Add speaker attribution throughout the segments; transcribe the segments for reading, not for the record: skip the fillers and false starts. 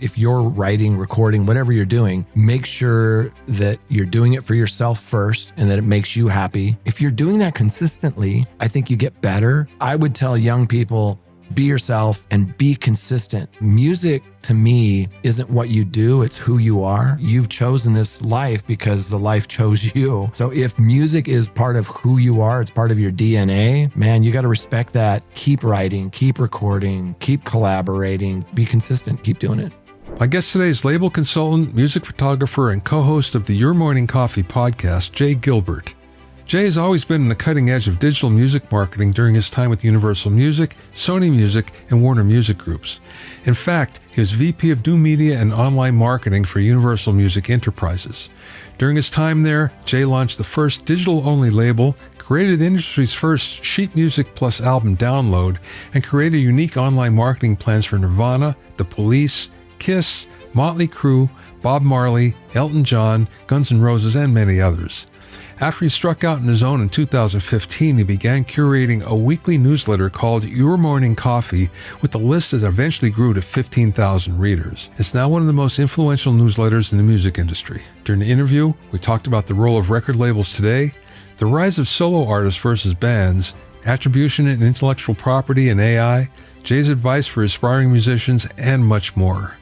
Speaker 1: If you're writing, recording, whatever you're doing, make sure that you're doing it for yourself first and that it makes you happy. If you're doing that consistently, I think you get better. I would tell young people, be yourself and be consistent. Music, to me, isn't what you do, it's who you are. You've chosen this life because the life chose you. So if music is part of who you are, it's part of your DNA, man, you got to respect that. Keep writing, keep recording, keep collaborating, be consistent, keep doing it.
Speaker 2: My guest today is label consultant, music photographer, and co-host of the Your Morning Coffee podcast, Jay Gilbert. Jay has always been on the cutting edge of digital music marketing during his time with Universal Music, Sony Music, and Warner Music Groups. In fact, he was VP of New Media and Online Marketing for Universal Music Enterprises. During his time there, Jay launched the first digital-only label, created the industry's first sheet music plus album download, and created unique online marketing plans for Nirvana, The Police, Kiss, Motley Crue, Bob Marley, Elton John, Guns N' Roses, and many others. After he struck out on his own in 2015, he began curating a weekly newsletter called Your Morning Coffee with a list that eventually grew to 15,000 readers. It's now one of the most influential newsletters in the music industry. During the interview, we talked about the role of record labels today, the rise of solo artists versus bands, attribution and intellectual property and AI, Jay's advice for aspiring musicians, and much more.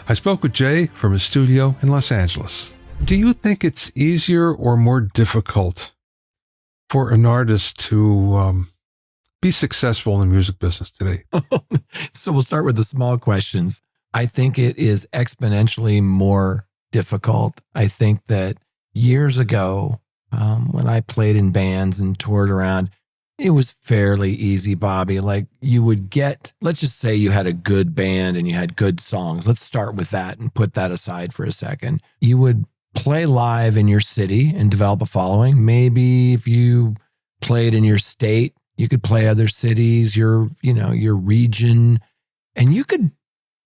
Speaker 2: I spoke with Jay from his studio in Los Angeles. Do you think it's easier or more difficult for an artist to be successful in the music business today?
Speaker 1: So we'll start with the small questions. I think it is exponentially more difficult. I think that years ago, when I played in bands and toured around, it was fairly easy, Bobby. Like you would get, let's just say you had a good band and you had good songs. Let's start with that and put that aside for a second. You would play live in your city and develop a following. Maybe if you played in your state, you could play other cities, your region, and you could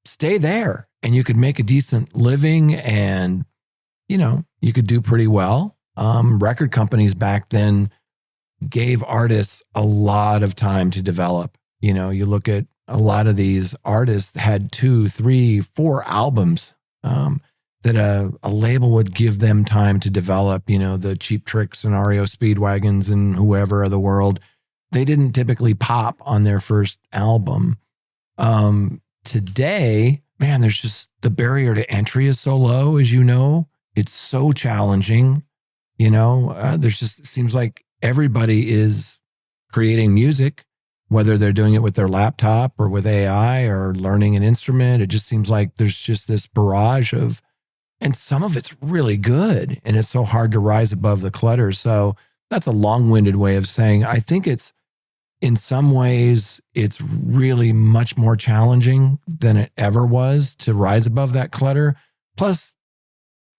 Speaker 1: stay there and you could make a decent living and, you could do pretty well. Record companies back then gave artists a lot of time to develop. You look at a lot of these artists had 2, 3, 4 albums, that a label would give them time to develop, the Cheap Tricks and REO Speedwagons and whoever of the world. They didn't typically pop on their first album. Today, man, there's just the barrier to entry is so low, as you know. It's so challenging. There's just, it seems like everybody is creating music, whether they're doing it with their laptop or with AI or learning an instrument. It just seems like there's just this barrage of, and some of it's really good, and it's so hard to rise above the clutter. So that's a long-winded way of saying, I think it's, in some ways, it's really much more challenging than it ever was to rise above that clutter. Plus,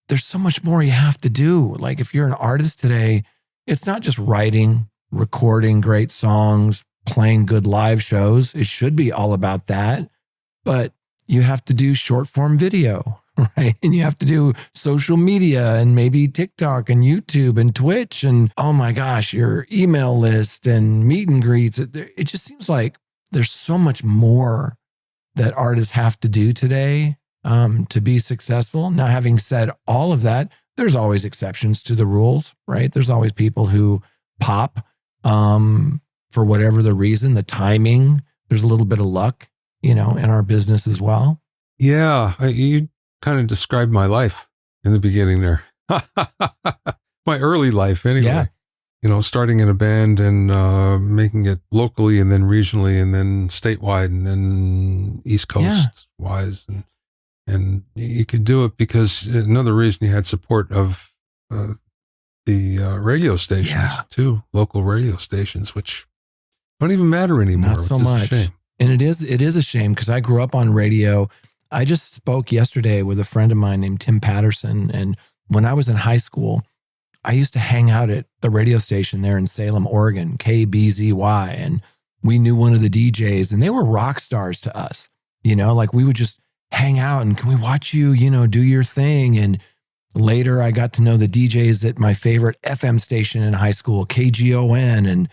Speaker 1: there's so much more you have to do. Like if you're an artist today, it's not just writing, recording great songs, playing good live shows. It should be all about that, but you have to do short form video. Right. And you have to do social media and maybe TikTok and YouTube and Twitch and, oh my gosh, your email list and meet and greets. It just seems like there's so much more that artists have to do today to be successful. Now, having said all of that, there's always exceptions to the rules, right? There's always people who pop for whatever the reason, the timing. There's a little bit of luck, in our business as well.
Speaker 2: Yeah. You kind of described my life in the beginning there. My early life anyway. Yeah. Starting in a band and making it locally and then regionally and then statewide and then East Coast wise. And you could do it because another reason you had support of the radio stations too, local radio stations, which don't even matter anymore.
Speaker 1: Not so much. And it is a shame because I grew up on radio. I just spoke yesterday with a friend of mine named Tim Patterson. And when I was in high school, I used to hang out at the radio station there in Salem, Oregon, KBZY. And we knew one of the DJs and they were rock stars to us. Like we would just hang out and can we watch you, do your thing. And later I got to know the DJs at my favorite FM station in high school, KGON. And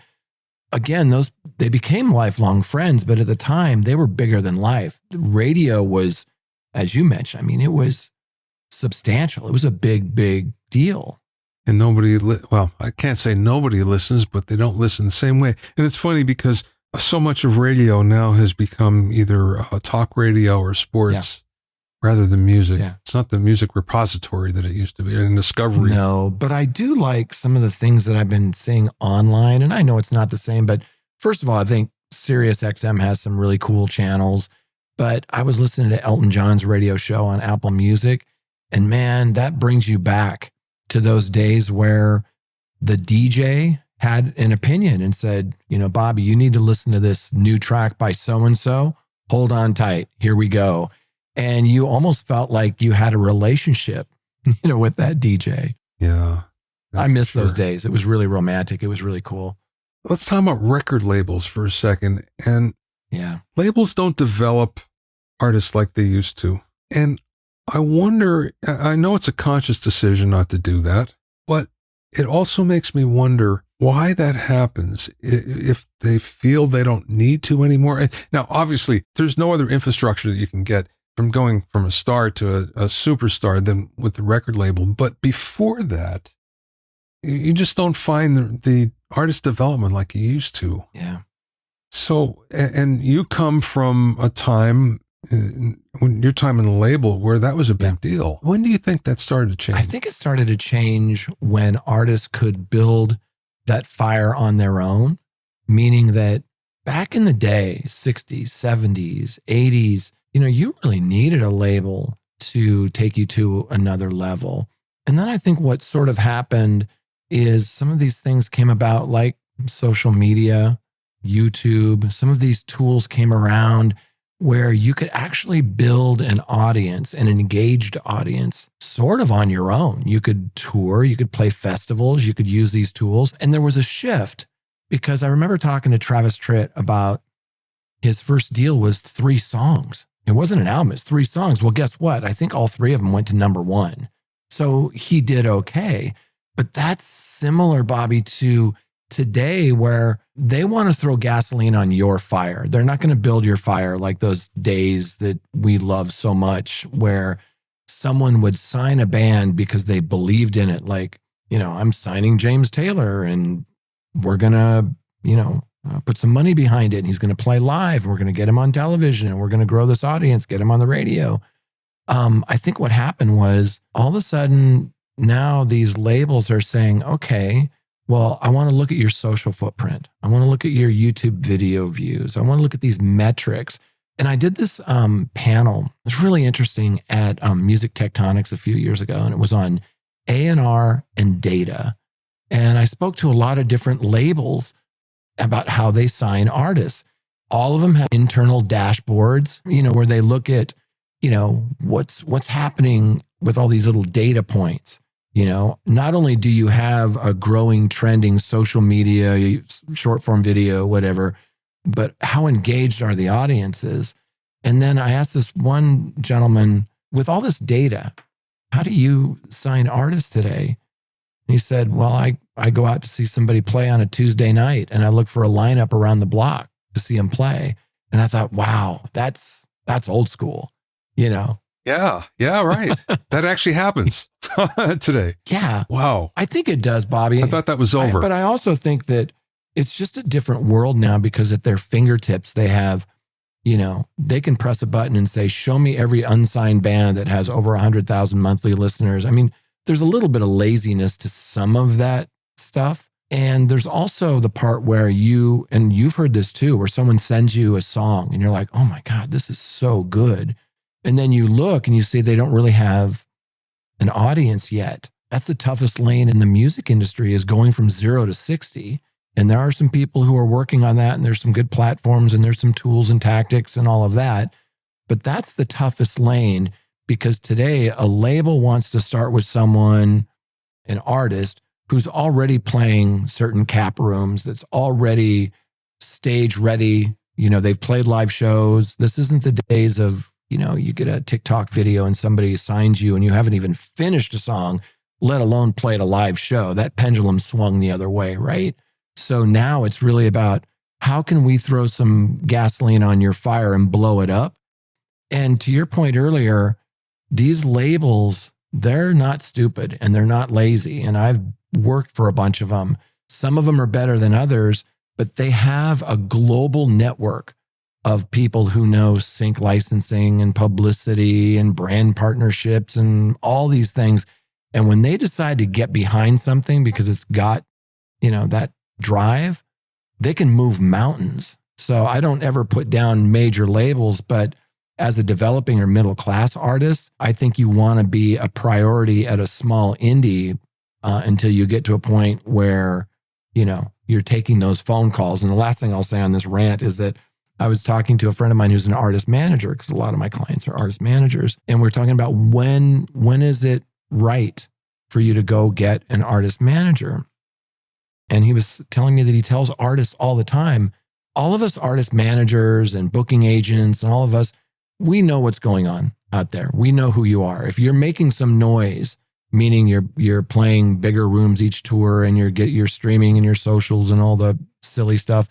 Speaker 1: again, they became lifelong friends, but at the time they were bigger than life. Radio was as you mentioned, I mean, it was substantial. It was a big, big deal.
Speaker 2: And I can't say nobody listens, but they don't listen the same way. And it's funny because so much of radio now has become either talk radio or sports rather than music. Yeah. It's not the music repository that it used to be, and discovery.
Speaker 1: No, but I do like some of the things that I've been seeing online, and I know it's not the same, but first of all, I think Sirius XM has some really cool channels, but I was listening to Elton John's radio show on Apple Music, and man, that brings you back to those days where the DJ had an opinion and said, Bobby, you need to listen to this new track by so-and-so. Hold on tight. Here we go. And you almost felt like you had a relationship, with that DJ.
Speaker 2: Yeah.
Speaker 1: I miss those days. It was really romantic. It was really cool.
Speaker 2: Let's talk about record labels for a second. And labels don't develop artists like they used to. And I wonder, I know it's a conscious decision not to do that, but it also makes me wonder why that happens if they feel they don't need to anymore. And now, obviously, there's no other infrastructure that you can get from going from a star to a superstar than with the record label. But before that, you just don't find the artist development like you used to.
Speaker 1: Yeah.
Speaker 2: So, and you come from a time, when your time in the label, where that was a big deal. When do you think that started to change?
Speaker 1: I think it started to change when artists could build that fire on their own, meaning that back in the day, 60s, 70s, 80s, you really needed a label to take you to another level. And then I think what sort of happened is some of these things came about, like social media, YouTube. Some of these tools came around where you could actually build an audience, an engaged audience, sort of on your own. You could tour, you could play festivals, you could use these tools. And there was a shift, because I remember talking to Travis Tritt about his first deal was 3 songs. It wasn't an album, it's 3 songs. Well, guess what? I think all 3 of them went to number 1. So he did okay. But that's similar, Bobby, to today, where they want to throw gasoline on your fire. They're not going to build your fire like those days that we love so much, where someone would sign a band because they believed in it. Like, I'm signing James Taylor and we're going to, put some money behind it. And he's going to play live and we're going to get him on television and we're going to grow this audience, get him on the radio. I think what happened was all of a sudden now these labels are saying, okay, well, I want to look at your social footprint. I want to look at your YouTube video views. I want to look at these metrics. And I did this panel. It was really interesting at Music Tectonics a few years ago, and it was on A&R and data. And I spoke to a lot of different labels about how they sign artists. All of them have internal dashboards, where they look at, what's happening with all these little data points. Not only do you have a growing, trending social media, short form video, whatever, but how engaged are the audiences? And then I asked this one gentleman, with all this data, how do you sign artists today? And he said, well, I go out to see somebody play on a Tuesday night and I look for a lineup around the block to see them play. And I thought, wow, that's old school,
Speaker 2: Yeah, right. That actually happens today.
Speaker 1: Yeah.
Speaker 2: Wow.
Speaker 1: I think it does, Bobby.
Speaker 2: I thought that was over.
Speaker 1: But I also think that it's just a different world now, because at their fingertips, they have, they can press a button and say, show me every unsigned band that has over 100,000 monthly listeners. I mean, there's a little bit of laziness to some of that stuff. And there's also the part where you've heard this too, where someone sends you a song and you're like, oh my God, this is so good. And then you look and you see they don't really have an audience yet. That's the toughest lane in the music industry, is going from 0 to 60. And there are some people who are working on that, and there's some good platforms and there's some tools and tactics and all of that. But that's the toughest lane, because today a label wants to start with someone, an artist who's already playing certain cap rooms, that's already stage ready. They've played live shows. This isn't the days of, you get a TikTok video and somebody signs you and you haven't even finished a song, let alone played a live show. That pendulum swung the other way, right? So now it's really about, how can we throw some gasoline on your fire and blow it up? And to your point earlier, these labels, they're not stupid and they're not lazy. And I've worked for a bunch of them. Some of them are better than others, but they have a global network of people who know sync licensing and publicity and brand partnerships and all these things. And when they decide to get behind something because it's got, that drive, they can move mountains. So I don't ever put down major labels, but as a developing or middle class artist, I think you want to be a priority at a small indie until you get to a point where, you're taking those phone calls. And the last thing I'll say on this rant is that I was talking to a friend of mine who's an artist manager, because a lot of my clients are artist managers. And we're talking about when is it right for you to go get an artist manager? And he was telling me that he tells artists all the time, all of us artist managers and booking agents and all of us, we know what's going on out there. We know who you are. If you're making some noise, meaning you're playing bigger rooms each tour and you're streaming and your socials and all the silly stuff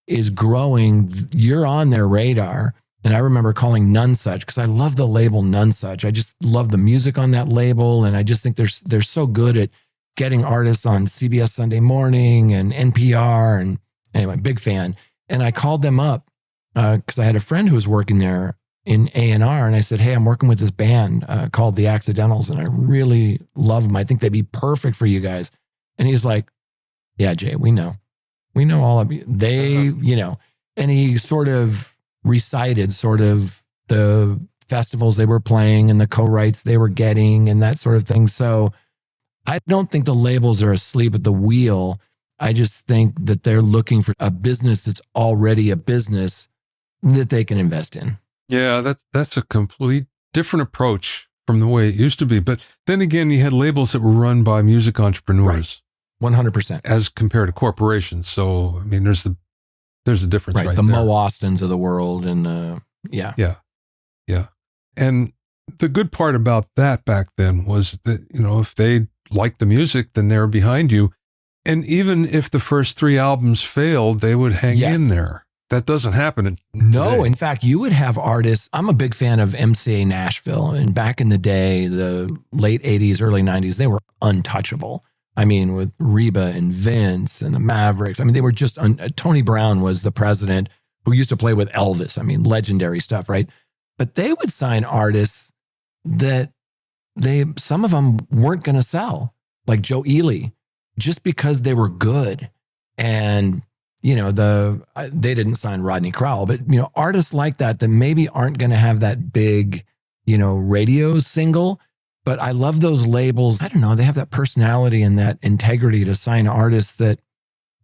Speaker 1: is growing, you're on their radar. And I remember calling None Such because I love the label None Such. I just love the music on that label. And I just think they're so good at getting artists on CBS Sunday Morning and NPR. And anyway, big fan. And I called them up because I had a friend who was working there in A&R. And I said, hey, I'm working with this band called The Accidentals. And I really love them. I think they'd be perfect for you guys. And he's like, yeah, Jay, we know all of you. They, and he sort of recited sort of the festivals they were playing and the co-writes they were getting and that sort of thing. So I don't think the labels are asleep at the wheel. I just think that they're looking for a business that's already a business that they can invest in.
Speaker 2: Yeah, that's a complete different approach from the way it used to be. But then again, you had labels that were run by music entrepreneurs.
Speaker 1: Right. 100%.
Speaker 2: As compared to corporations. So, I mean, there's a difference right
Speaker 1: the
Speaker 2: there.
Speaker 1: Mo Austins of the world. And yeah.
Speaker 2: And the good part about that back then was that, if they liked the music, then they were behind you. And even if the first 3 albums failed, they would hang in there. That doesn't happen
Speaker 1: No,
Speaker 2: today.
Speaker 1: in fact, you would have artists. I'm a big fan of MCA Nashville. And back in the day, the late 80s, early 90s, they were untouchable. I mean, with Reba and Vince and the Mavericks. I mean, they were just, Tony Brown was the president who used to play with Elvis. I mean, legendary stuff, right? But they would sign artists that some of them weren't going to sell, like Joe Ely, just because they were good. And, they didn't sign Rodney Crowell, but, artists like that maybe aren't going to have that big, radio single. But I love those labels. I don't know. They have that personality and that integrity to sign artists that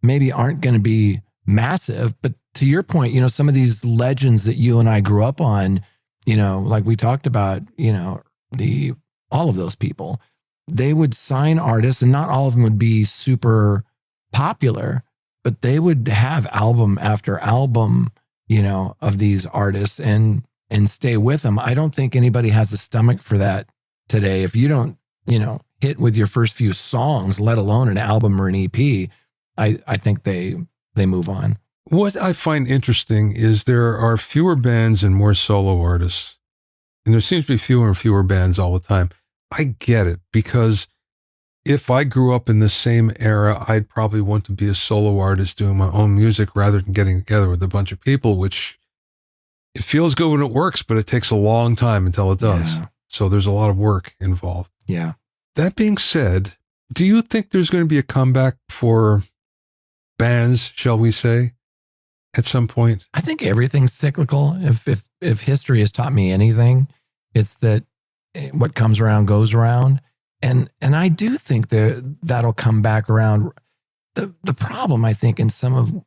Speaker 1: maybe aren't going to be massive. But to your point, some of these legends that you and I grew up on, like we talked about, all of those people, they would sign artists and not all of them would be super popular, but they would have album after album, of these artists and stay with them. I don't think anybody has a stomach for that today. If you don't, hit with your first few songs, let alone an album or an EP, I think they move on.
Speaker 2: What I find interesting is there are fewer bands and more solo artists. And there seems to be fewer and fewer bands all the time. I get it, because if I grew up in the same era, I'd probably want to be a solo artist doing my own music rather than getting together with a bunch of people, which it feels good when it works, but it takes a long time until it does.
Speaker 1: Yeah.
Speaker 2: So there's a lot of work involved.
Speaker 1: Yeah.
Speaker 2: That being said, do you think there's going to be a comeback for bands, shall we say, at some point?
Speaker 1: I think everything's cyclical. If history has taught me anything, it's that what comes around goes around. And I do think that'll come back around. The problem, I think, in some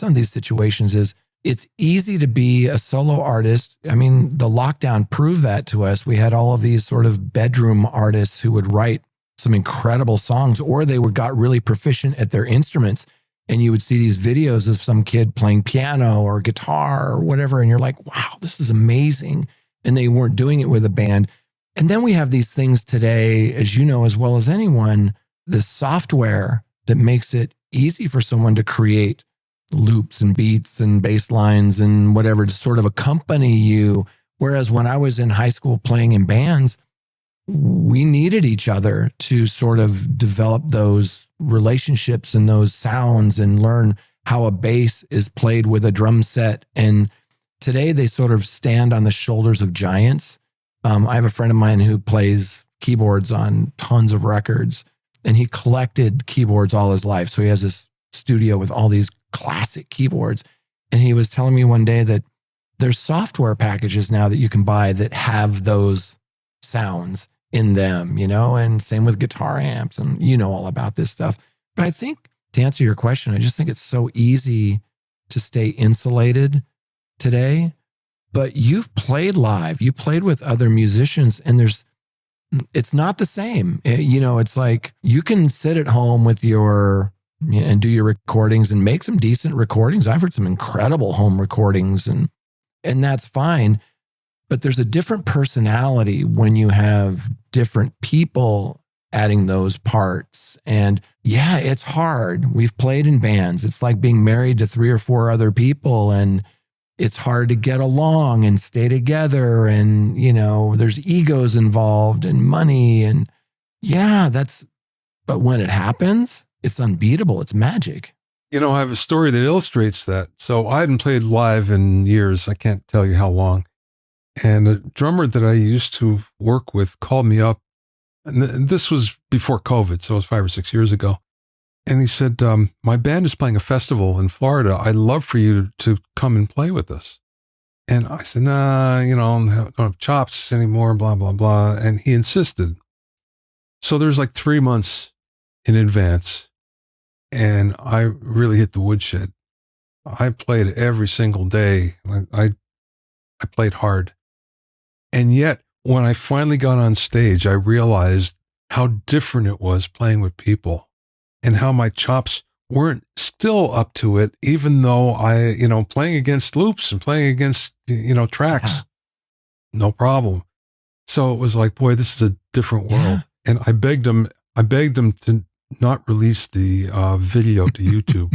Speaker 1: of these situations is it's easy to be a solo artist. I mean, the lockdown proved that to us. We had all of these sort of bedroom artists who would write some incredible songs, or they got really proficient at their instruments. And you would see these videos of some kid playing piano or guitar or whatever. And you're like, wow, this is amazing. And they weren't doing it with a band. And then we have these things today, as you know, as well as anyone, this software that makes it easy for someone to create loops and beats and bass lines and whatever to sort of accompany you Whereas when I was in high school playing in bands, we needed each other to sort of develop those relationships and those sounds and learn how a bass is played with a drum set. And today they sort of stand on the shoulders of giants. I have a friend of mine who plays keyboards on tons of records, and he collected keyboards all his life. So he has this studio with all these classic keyboards. And he was telling me one day that there's software packages now that you can buy that have those sounds in them, and same with guitar amps, and all about this stuff. But I think, to answer your question, I just think it's so easy to stay insulated today. But you've played live, you played with other musicians, and it's not the same. It's like you can sit at home with and do your recordings and make some decent recordings. I've heard some incredible home recordings, and that's fine. But there's a different personality when you have different people adding those parts. And yeah, it's hard. We've played in bands. It's like being married to 3 or 4 other people, and it's hard to get along and stay together. And, there's egos involved and money. And yeah, but when it happens, it's unbeatable. It's magic.
Speaker 2: I have a story that illustrates that. So I hadn't played live in years. I can't tell you how long. And a drummer that I used to work with called me up, and this was before COVID, so it was 5 or 6 years ago. And he said, my band is playing a festival in Florida. I'd love for you to come and play with us. And I said, nah, I don't have chops anymore, blah, blah, blah. And he insisted. So there's like 3 months in advance, and I really hit the woodshed. I played every single day. I played hard. And yet, when I finally got on stage, I realized how different it was playing with people and how my chops weren't still up to it, even though playing against loops and playing against, tracks, no problem. So it was like, boy, this is a different world. Yeah. And I begged him to not release the video to YouTube.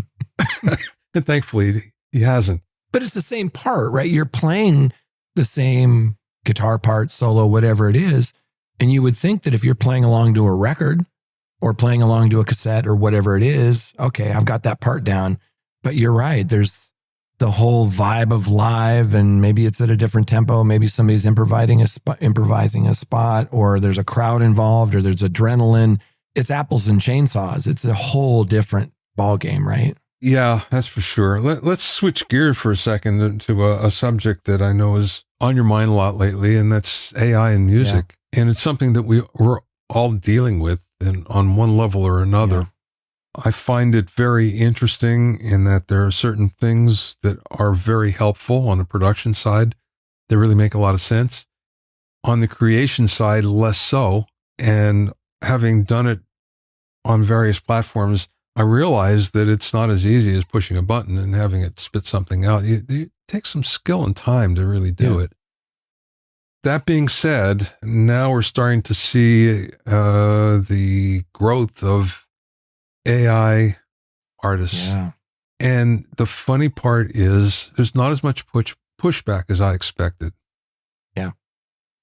Speaker 2: And thankfully he hasn't.
Speaker 1: But it's the same part, right? You're playing the same guitar part, solo, whatever it is. And you would think that if you're playing along to a record or playing along to a cassette or whatever it is, okay, I've got that part down. But you're right. There's the whole vibe of live, and maybe it's at a different tempo. Maybe somebody's improvising a spot, or there's a crowd involved, or there's adrenaline. It's apples and chainsaws. It's a whole different ball game, right?
Speaker 2: Yeah, that's for sure. Let's switch gears for a second to a subject that I know is on your mind a lot lately, and that's AI and music. Yeah. And it's something that we're all dealing with on one level or another. Yeah. I find it very interesting in that there are certain things that are very helpful on the production side. They really make a lot of sense. On the creation side, less so. And having done it on various platforms, I realized that it's not as easy as pushing a button and having it spit something out. It takes some skill and time to really do it. That being said, now we're starting to see the growth of AI artists. Yeah. And the funny part is there's not as much pushback as I expected.
Speaker 1: Yeah.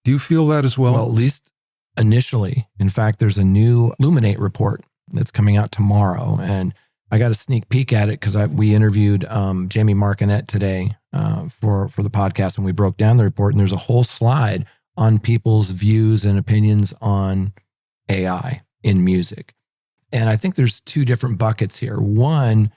Speaker 2: Do you feel that as well?
Speaker 1: Well, at least initially. In fact, there's a new Luminate report that's coming out tomorrow. And I got a sneak peek at it because we interviewed Jamie Markinet today for the podcast, and we broke down the report. And there's a whole slide on people's views and opinions on AI in music. And I think there's 2 different buckets here. One,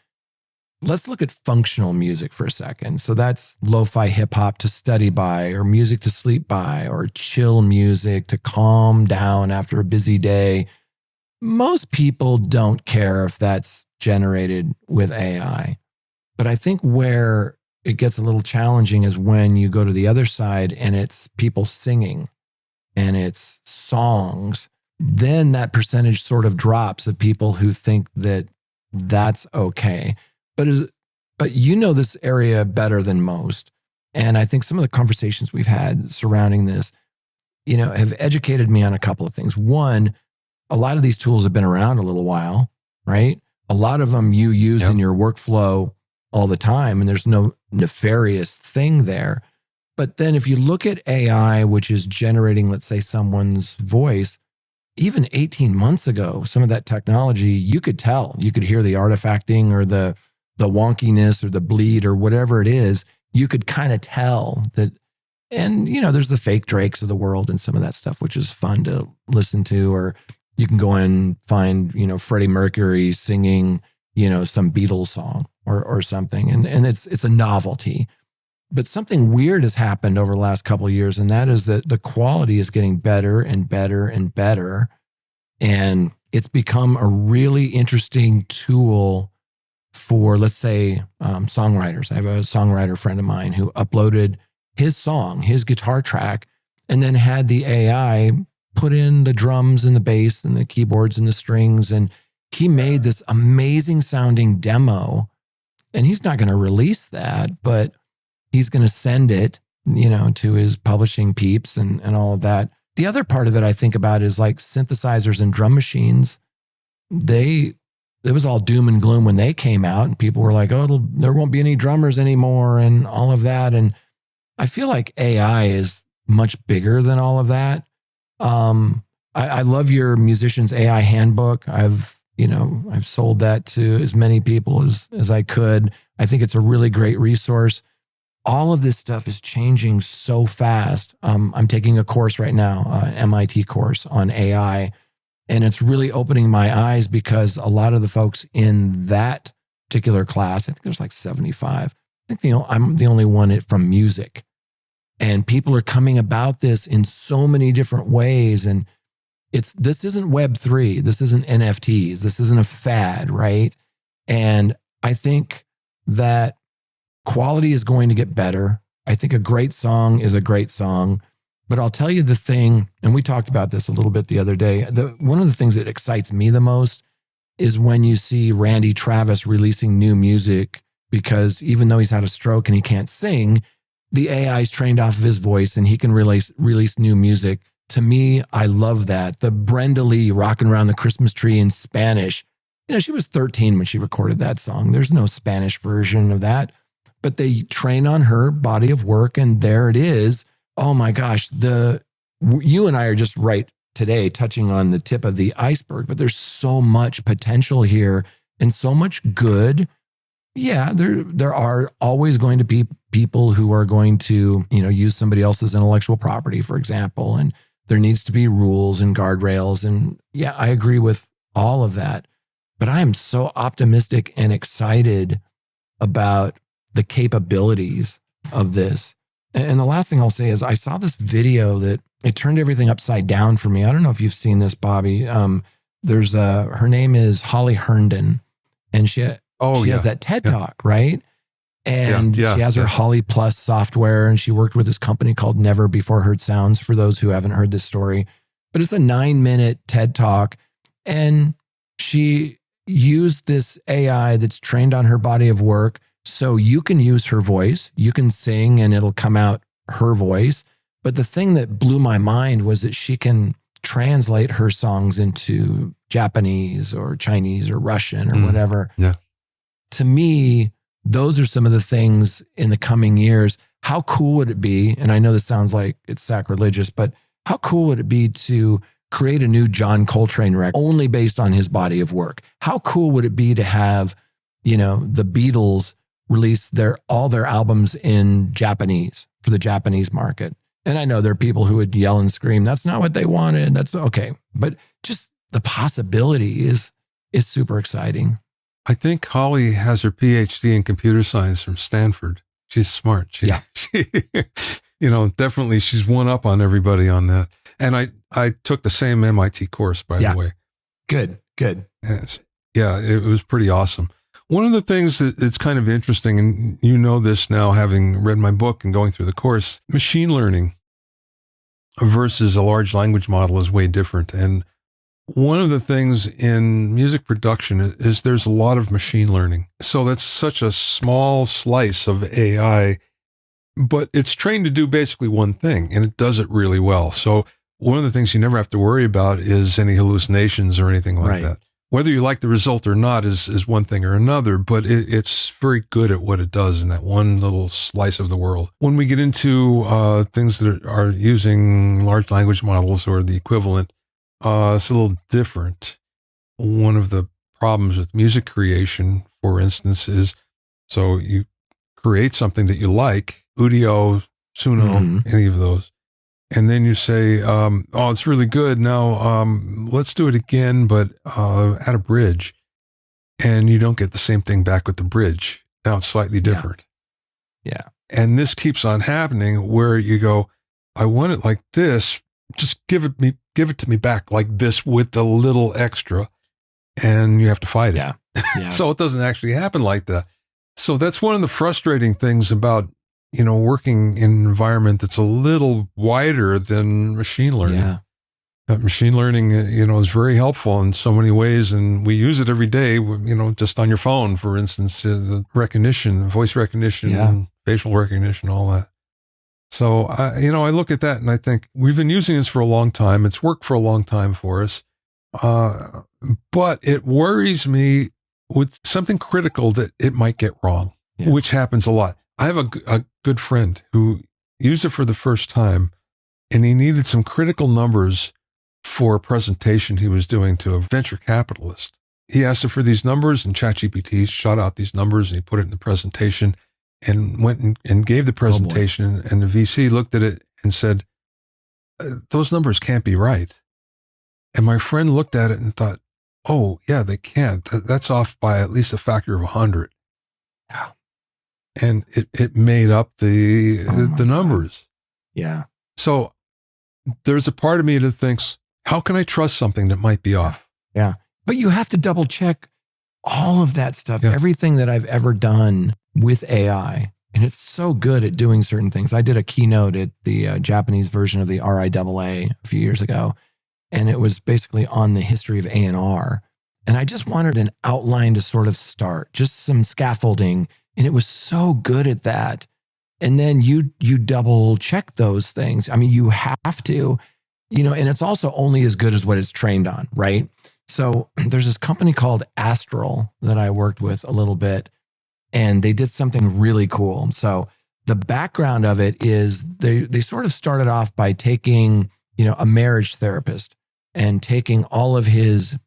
Speaker 1: let's look at functional music for a second. So that's lo-fi hip hop to study by, or music to sleep by, or chill music to calm down after a busy day. Most people don't care if that's generated with AI. But I think where it gets a little challenging is when you go to the other side and it's people singing and it's songs. Then that percentage sort of drops of people who think that that's okay. But this area better than most. And I think some of the conversations we've had surrounding this, have educated me on a couple of things. One, a lot of these tools have been around a little while, right? A lot of them you use in your workflow all the time, and there's no nefarious thing there. But then if you look at AI, which is generating, let's say, someone's voice, even 18 months ago, some of that technology, you could tell. You could hear the artifacting or the wonkiness or the bleed or whatever it is. You could kind of tell that. And, there's the fake Drakes of the world and some of that stuff, which is fun to listen to. Or you can go and find, Freddie Mercury singing, some Beatles song or something. And it's a novelty. But something weird has happened over the last couple of years, and that is that the quality is getting better and better and better. And it's become a really interesting tool for, let's say, songwriters. I have a songwriter friend of mine who uploaded his song, his guitar track, and then had the AI put in the drums and the bass and the keyboards and the strings. And he made this amazing sounding demo. And he's not going to release that, but he's going to send it, to his publishing peeps and all of that. The other part of it I think about is like synthesizers and drum machines. It was all doom and gloom when they came out, and people were like, oh, there won't be any drummers anymore and all of that. And I feel like AI is much bigger than all of that. I love your Musician's AI Handbook. I've sold that to as many people as I could. I think it's a really great resource. All of this stuff is changing so fast. I'm taking a course right now, an MIT course on AI, and it's really opening my eyes because a lot of the folks in that particular class, I think there's like 75. I think I'm the only one from music, and people are coming about this in so many different ways. And this isn't Web3. This isn't NFTs. This isn't a fad, right? And I think that quality is going to get better. I think a great song is a great song. But I'll tell you the thing, and we talked about this a little bit the other day, one of the things that excites me the most is when you see Randy Travis releasing new music, because even though he's had a stroke and he can't sing, the AI is trained off of his voice and he can release new music. To me, I love that. The Brenda Lee rocking around the Christmas tree in Spanish. She was 13 when she recorded that song. There's no Spanish version of that. But they train on her body of work, and there it is. Oh my gosh, you and I are just right today touching on the tip of the iceberg, but there's so much potential here and so much good. Yeah, there are always going to be people who are going to, use somebody else's intellectual property, for example, and there needs to be rules and guardrails. And yeah, I agree with all of that. But I am so optimistic and excited about the capabilities of this. And the last thing I'll say is I saw this video that it turned everything upside down for me. I don't know if you've seen this, Bobby. Her name is Holly Herndon, and she has that TED Talk, right? And she has her Holly Plus software, and she worked with this company called Never Before Heard Sounds, for those who haven't heard this story. But it's a 9-minute TED Talk, and she used this AI that's trained on her body of work. So you can use her voice, you can sing, and it'll come out her voice. But the thing that blew my mind was that she can translate her songs into Japanese or Chinese or Russian or whatever.
Speaker 2: Yeah.
Speaker 1: To me, those are some of the things in the coming years. How cool would it be? And I know this sounds like it's sacrilegious, but how cool would it be to create a new John Coltrane record only based on his body of work? How cool would it be to have, the Beatles release all their albums in Japanese for the Japanese market? And I know there are people who would yell and scream, that's not what they wanted. That's okay. But just the possibility is super exciting.
Speaker 2: I think Holly has her PhD in computer science from Stanford. She's smart. She, definitely she's one up on everybody on that. And I took the same MIT course, by the way.
Speaker 1: Good.
Speaker 2: Yes. Yeah, it was pretty awesome. One of the things that's kind of interesting, and you know this now, having read my book and going through the course, machine learning versus a large language model is way different. And one of the things in music production is there's a lot of machine learning. So that's such a small slice of AI, but it's trained to do basically one thing, and it does it really well. So one of the things you never have to worry about is any hallucinations or anything like that. Whether you like the result or not is one thing or another, but it's very good at what it does in that one little slice of the world. When we get into things that are using large language models or the equivalent, it's a little different. One of the problems with music creation, for instance, is so you create something that you like, Udio, Suno, any of those. And then you say, oh, it's really good. Now, let's do it again, but add a bridge. And you don't get the same thing back with the bridge. Now it's slightly different.
Speaker 1: Yeah.
Speaker 2: And this keeps on happening where you go, I want it like this. Just give it to me back like this with a little extra. And you have to fight it.
Speaker 1: Yeah.
Speaker 2: So it doesn't actually happen like that. So that's one of the frustrating things about working in an environment that's a little wider than machine learning.
Speaker 1: Yeah.
Speaker 2: Machine learning, is very helpful in so many ways, and we use it every day, just on your phone, for instance, the recognition, voice recognition, facial recognition, all that. So, I look at that and I think we've been using this for a long time. It's worked for a long time for us. But it worries me with something critical that it might get wrong, which happens a lot. I have a good friend who used it for the first time, and he needed some critical numbers for a presentation he was doing to a venture capitalist. He asked him for these numbers, and ChatGPT shot out these numbers, and he put it in the presentation and went and gave the presentation, and the VC looked at it and said, those numbers can't be right. And my friend looked at it and thought, oh, yeah, they can't. That's off by at least a factor of 100.
Speaker 1: Yeah.
Speaker 2: And it made up the numbers.
Speaker 1: Yeah.
Speaker 2: So there's a part of me that thinks, how can I trust something that might be off?
Speaker 1: Yeah. But you have to double check all of that stuff, everything that I've ever done with AI. And it's so good at doing certain things. I did a keynote at the Japanese version of the RIAA a few years ago, and it was basically on the history of A&R. And I just wanted an outline to sort of start, just some scaffolding. And it was so good at that. And then you double check those things. I mean, you have to, and it's also only as good as what it's trained on, right? So there's this company called Astral that I worked with a little bit, and they did something really cool. So the background of it is they sort of started off by taking, a marriage therapist and taking all of his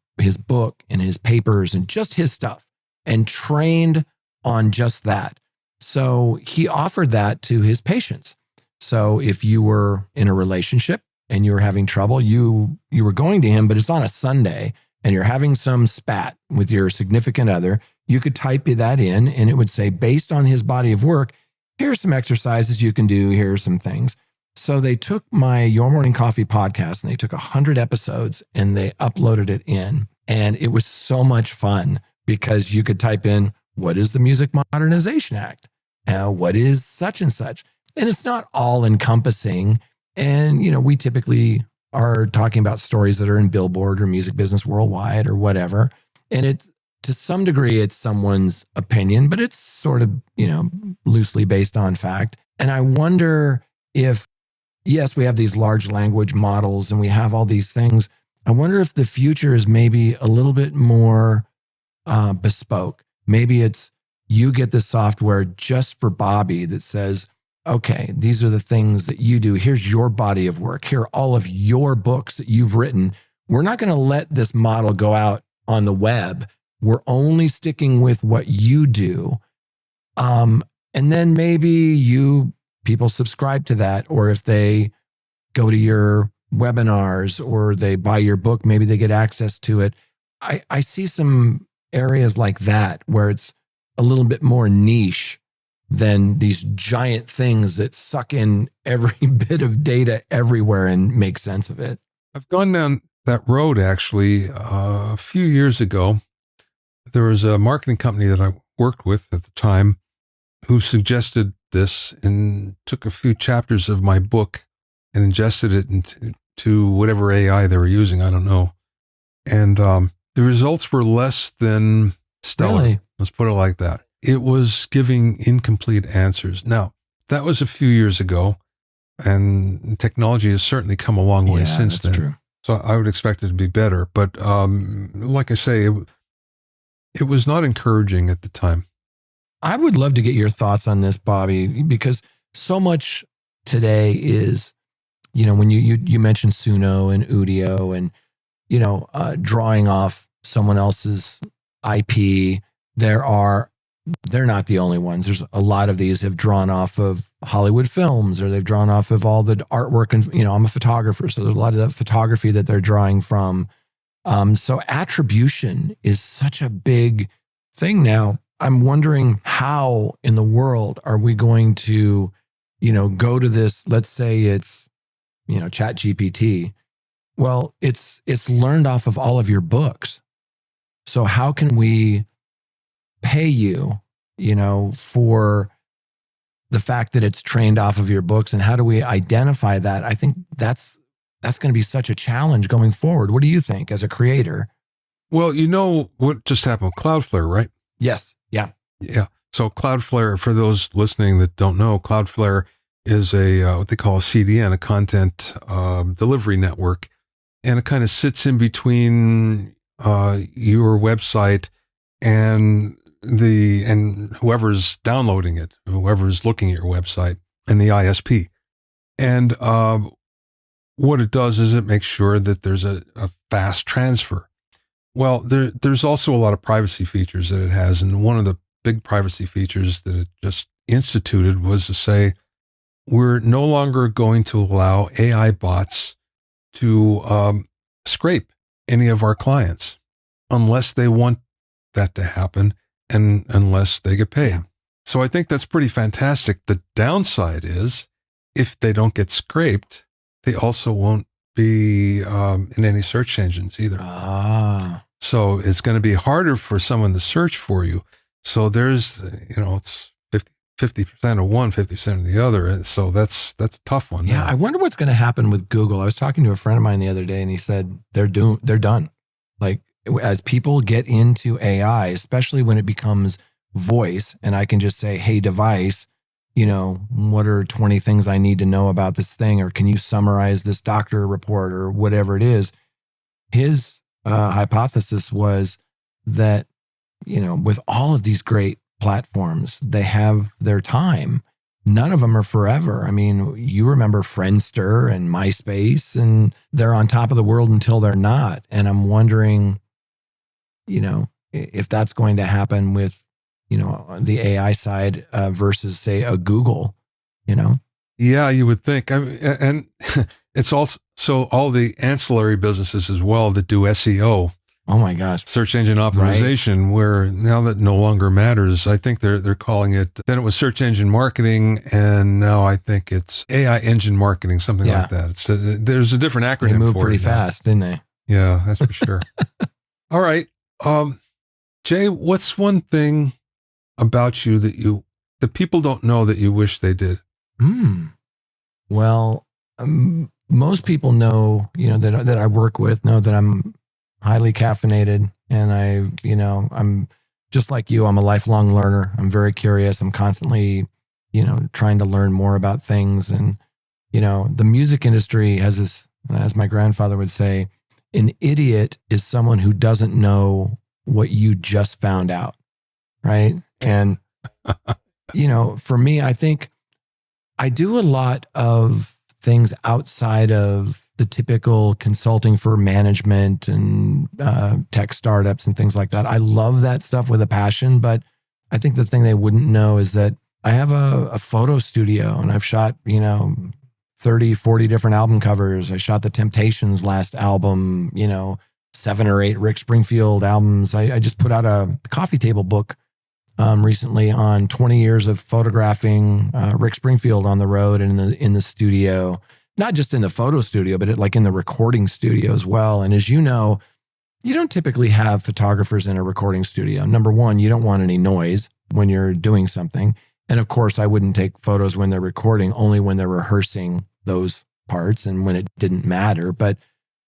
Speaker 1: book and his papers and just his stuff and trained on just that. So he offered that to his patients. So if you were in a relationship and you were having trouble, you were going to him, but it's on a Sunday and you're having some spat with your significant other, you could type that in and it would say, based on his body of work, here's some exercises you can do, here are some things. So they took my Your Morning Coffee podcast and they took 100 episodes and they uploaded it in. And it was so much fun because you could type in, what is the Music Modernization Act? What is such and such? And it's not all encompassing. And, we typically are talking about stories that are in Billboard or Music Business Worldwide or whatever. And it's, to some degree, it's someone's opinion, but it's sort of, loosely based on fact. And I wonder if, yes, we have these large language models and we have all these things. I wonder if the future is maybe a little bit more bespoke. Maybe it's you get the software just for Bobby that says, okay, these are the things that you do. Here's your body of work. Here are all of your books that you've written. We're not going to let this model go out on the web. We're only sticking with what you do. And then maybe people subscribe to that, or if they go to your webinars or they buy your book, maybe they get access to it. I see some areas like that where it's a little bit more niche than these giant things that suck in every bit of data everywhere and make sense of it.
Speaker 2: I've gone down that road actually a few years ago. There was a marketing company that I worked with at the time who suggested this and took a few chapters of my book and ingested it into whatever AI they were using. I don't know. And the results were less than stellar.
Speaker 1: Really?
Speaker 2: Let's put it like that. It was giving incomplete answers. Now, that was a few years ago, and technology has certainly come a long way since then.
Speaker 1: True.
Speaker 2: So I would expect it to be better. But like I say, it was not encouraging at the time.
Speaker 1: I would love to get your thoughts on this, Bobby, because so much today is, when you mentioned Suno and Udio and, drawing off someone else's IP, they're not the only ones. There's a lot of these have drawn off of Hollywood films, or they've drawn off of all the artwork. And, I'm a photographer, so there's a lot of that photography that they're drawing from. So attribution is such a big thing now. I'm wondering how in the world are we going to, go to this, let's say it's, Chat GPT. Well, it's learned off of all of your books. So how can we pay you, for the fact that it's trained off of your books, and how do we identify that? I think that's going to be such a challenge going forward. What do you think as a creator?
Speaker 2: Well, you know what just happened with Cloudflare, right?
Speaker 1: Yes. Yeah.
Speaker 2: Yeah. So Cloudflare, for those listening that don't know, Cloudflare is what they call a CDN, a content delivery network, and it kind of sits in between your website and whoever's downloading it, whoever's looking at your website, and the ISP. And what it does is it makes sure that there's a fast transfer. Well, there's also a lot of privacy features that it has, and one of the big privacy features that it just instituted was to say, we're no longer going to allow AI bots to scrape any of our clients unless they want that to happen and unless they get paid. Yeah. So I think that's pretty fantastic. The downside is if they don't get scraped, they also won't be in any search engines either. So it's going to be harder for someone to search for you. So there's, it's 50% of one, 50% of the other. And so that's a tough one.
Speaker 1: Yeah. I wonder what's going to happen with Google. I was talking to a friend of mine the other day, and he said they're done. Like, as people get into AI, especially when it becomes voice, and I can just say, hey, device, what are 20 things I need to know about this thing? Or can you summarize this doctor report or whatever it is? His hypothesis was that, with all of these great platforms, they have their time. None of them are forever. I mean, you remember Friendster and MySpace, and they're on top of the world until they're not. And I'm wondering, if that's going to happen with, the AI side versus, say, a Google,
Speaker 2: Yeah, you would think. And it's also all the ancillary businesses as well that do SEO.
Speaker 1: Oh my gosh.
Speaker 2: Search engine optimization, right? Where now that no longer matters. I think they're calling it, then it was search engine marketing, and now I think it's AI engine marketing, something like that. There's a different acronym for it. They
Speaker 1: moved pretty fast, didn't they?
Speaker 2: Yeah, that's for sure. All right. Jay, what's one thing about you that people don't know that you wish they did?
Speaker 1: Well, most people know, that I work with, know that I'm highly caffeinated, and I'm just like you. I'm a lifelong learner. I'm very curious. I'm constantly, trying to learn more about things. And, the music industry has this, as my grandfather would say, an idiot is someone who doesn't know what you just found out. Right. And, for me, I think I do a lot of things outside of the typical consulting for management and tech startups and things like that. I love that stuff with a passion, but I think the thing they wouldn't know is that I have a photo studio, and I've shot, 30, 40 different album covers. I shot the Temptations' last album, 7 or 8 Rick Springfield albums. I just put out a coffee table book recently on 20 years of photographing Rick Springfield on the road and in the studio. Not just in the photo studio, but like in the recording studio as well. And as you know, you don't typically have photographers in a recording studio. Number one, you don't want any noise when you're doing something. And of course, I wouldn't take photos when they're recording, only when they're rehearsing those parts and when it didn't matter. But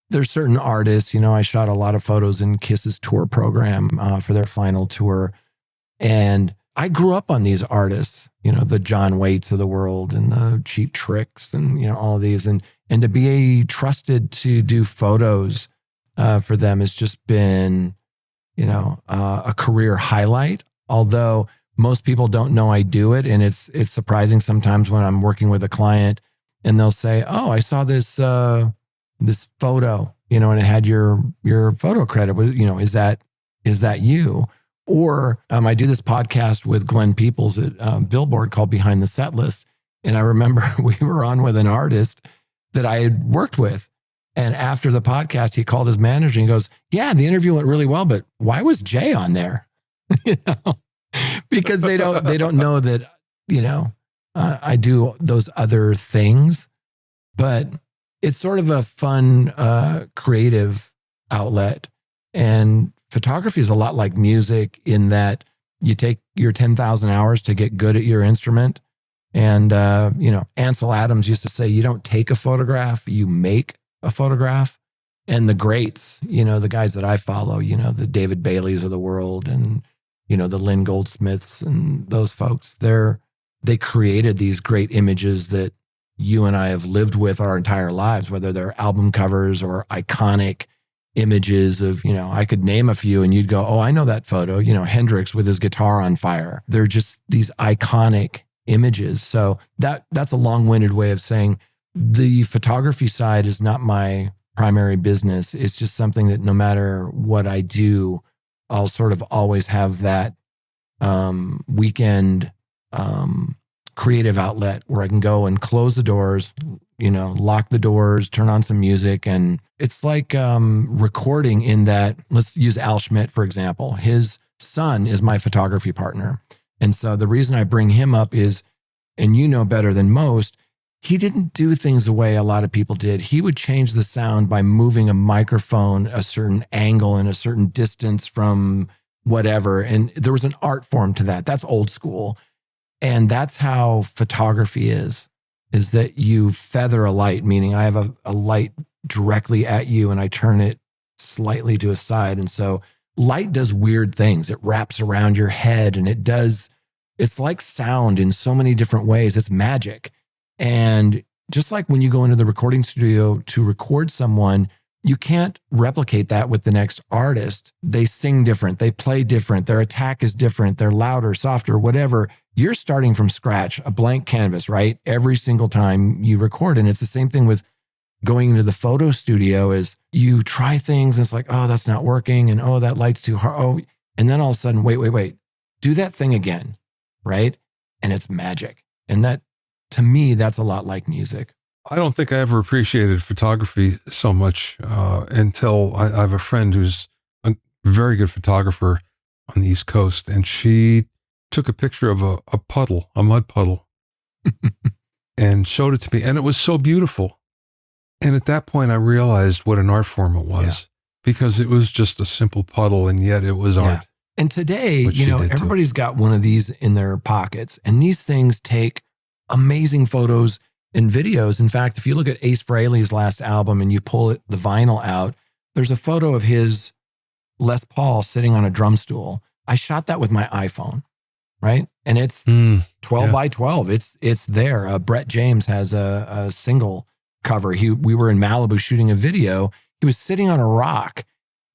Speaker 1: there's certain artists, I shot a lot of photos in Kiss's tour program for their final tour. And I grew up on these artists, the John Waits of the world and the Cheap Tricks and, all of these. And to be trusted to do photos for them has just been, a career highlight. Although most people don't know I do it. And it's surprising sometimes when I'm working with a client and they'll say, oh, I saw this photo, and it had your photo credit. Is that you? Or I do this podcast with Glenn Peoples at Billboard called Behind the Set List. And I remember we were on with an artist that I had worked with. And after the podcast, he called his manager and he goes, yeah, the interview went really well, but why was Jay on there? Because they don't know that, I do those other things, but it's sort of a fun, creative outlet. And photography is a lot like music in that you take your 10,000 hours to get good at your instrument. And, Ansel Adams used to say, you don't take a photograph, you make a photograph. And the greats, the guys that I follow, the David Baileys of the world and, the Lynn Goldsmiths and those folks, they created these great images that you and I have lived with our entire lives, whether they're album covers or iconic images of, I could name a few and you'd go, oh, I know that photo, Hendrix with his guitar on fire. They're just these iconic images. So that's a long-winded way of saying the photography side is not my primary business. It's just something that no matter what I do, I'll sort of always have that weekend creative outlet where I can go and close the doors, lock the doors, turn on some music. And it's like recording in that, let's use Al Schmidt, for example. His son is my photography partner. And so the reason I bring him up is, and better than most, he didn't do things the way a lot of people did. He would change the sound by moving a microphone a certain angle and a certain distance from whatever. And there was an art form to that. That's old school. And that's how photography is that you feather a light, meaning I have a light directly at you and I turn it slightly to a side. And so light does weird things. It wraps around your head and it's like sound in so many different ways. It's magic. And just like when you go into the recording studio to record someone, you can't replicate that with the next artist. They sing different, they play different, their attack is different, they're louder, softer, whatever. You're starting from scratch, a blank canvas, right? Every single time you record. And it's the same thing with going into the photo studio is you try things and it's like, oh, that's not working. And oh, that light's too hard. Oh, and then all of a sudden, wait, do that thing again, right? And it's magic. And that, to me, that's a lot like music.
Speaker 2: I don't think I ever appreciated photography so much until I have a friend who's a very good photographer on the East Coast, and she took a picture of a puddle, a mud puddle, and showed it to me, and it was so beautiful. And at that point, I realized what an art form it was, because it was just a simple puddle, and yet it was art.
Speaker 1: And today, everybody's got one of these in their pockets, and these things take amazing photos and videos. In fact, if you look at Ace Frehley's last album and you pull the vinyl out, there's a photo of his Les Paul sitting on a drum stool. I shot that with my iPhone, right? And it's 12 by 12. It's there. Brett James has a single cover. We were in Malibu shooting a video. He was sitting on a rock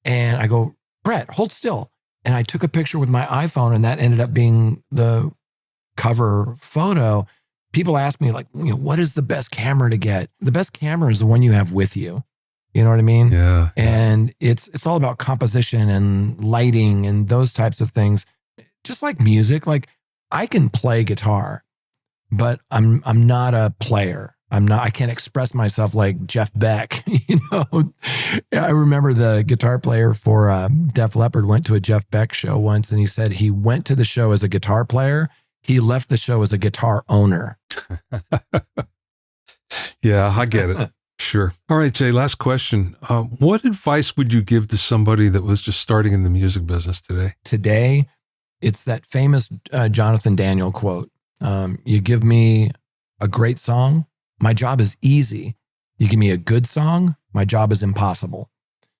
Speaker 1: and I go, Brett, hold still. And I took a picture with my iPhone and that ended up being the cover photo. People ask me what is the best camera to get? The best camera is the one you have with you. You know what I mean?
Speaker 2: Yeah.
Speaker 1: And it's all about composition and lighting and those types of things. Just like music, like I can play guitar, but I'm not a player. I can't express myself like Jeff Beck. I remember the guitar player for Def Leppard went to a Jeff Beck show once and he said he went to the show as a guitar player. He left the show as a guitar owner.
Speaker 2: Yeah, I get it. Sure. All right, Jay, last question. What advice would you give to somebody that was just starting in the music business today?
Speaker 1: Today, it's that famous Jonathan Daniel quote. You give me a great song, my job is easy. You give me a good song, my job is impossible.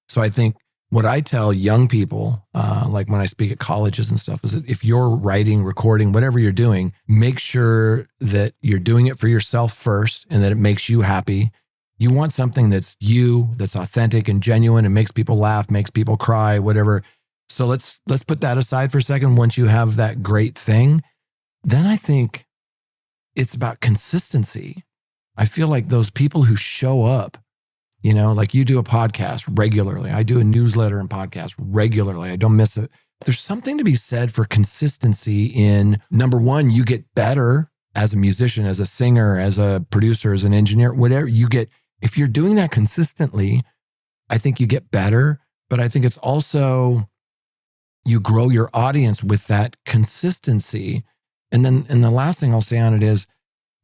Speaker 1: So I think what I tell young people, like when I speak at colleges and stuff, is that if you're writing, recording, whatever you're doing, make sure that you're doing it for yourself first and that it makes you happy. You want something that's you, that's authentic and genuine and makes people laugh, makes people cry, whatever. So let's put that aside for a second. Once you have that great thing, then I think it's about consistency. I feel like those people who show up, like you do a podcast regularly. I do a newsletter and podcast regularly. I don't miss it. There's something to be said for consistency in, number one, you get better as a musician, as a singer, as a producer, as an engineer, whatever you get. If you're doing that consistently, I think you get better. But I think it's also, you grow your audience with that consistency. And the last thing I'll say on it is,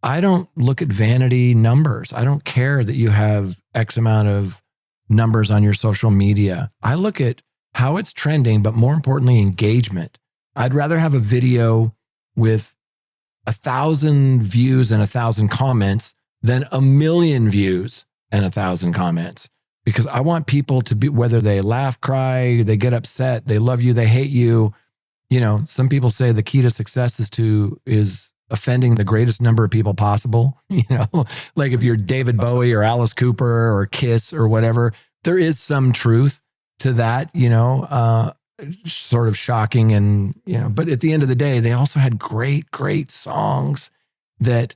Speaker 1: I don't look at vanity numbers. I don't care that you have X amount of numbers on your social media. I look at how it's trending, but more importantly, engagement. I'd rather have a video with 1,000 views and 1,000 comments than 1,000,000 views and 1,000 comments. Because I want people to be, whether they laugh, cry, they get upset, they love you, they hate you. Some people say the key to success is offending the greatest number of people possible. Like if you're David Bowie or Alice Cooper or Kiss or whatever, there is some truth to that, sort of shocking. And, but at the end of the day, they also had great, great songs that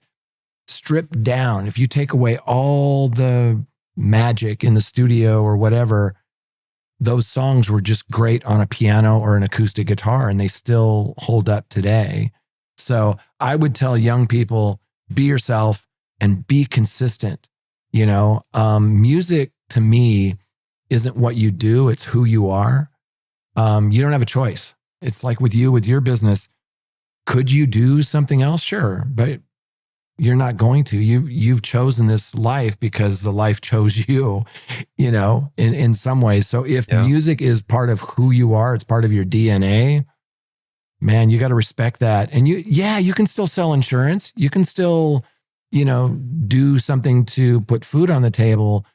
Speaker 1: stripped down. If you take away all the magic in the studio or whatever, those songs were just great on a piano or an acoustic guitar, and they still hold up today. So I would tell young people, be yourself and be consistent. Music to me isn't what you do, it's who you are. You don't have a choice. It's like with you, with your business. Could you do something else? Sure, but you're not going to. You've chosen this life because the life chose you, in some ways. So if music is part of who you are, it's part of your DNA, man, you got to respect that. And you can still sell insurance. You can still, do something to put food on the table,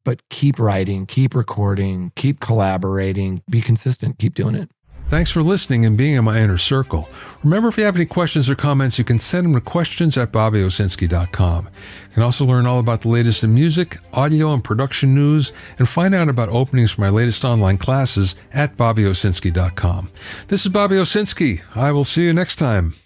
Speaker 1: but keep writing, keep recording, keep collaborating, be consistent, keep doing it.
Speaker 2: Thanks for listening and being in my inner circle. Remember, if you have any questions or comments, you can send them to questions@bobbyowsinski.com. You can also learn all about the latest in music, audio, and production news, and find out about openings for my latest online classes at bobbyowsinski.com. This is Bobby Owsinski. I will see you next time.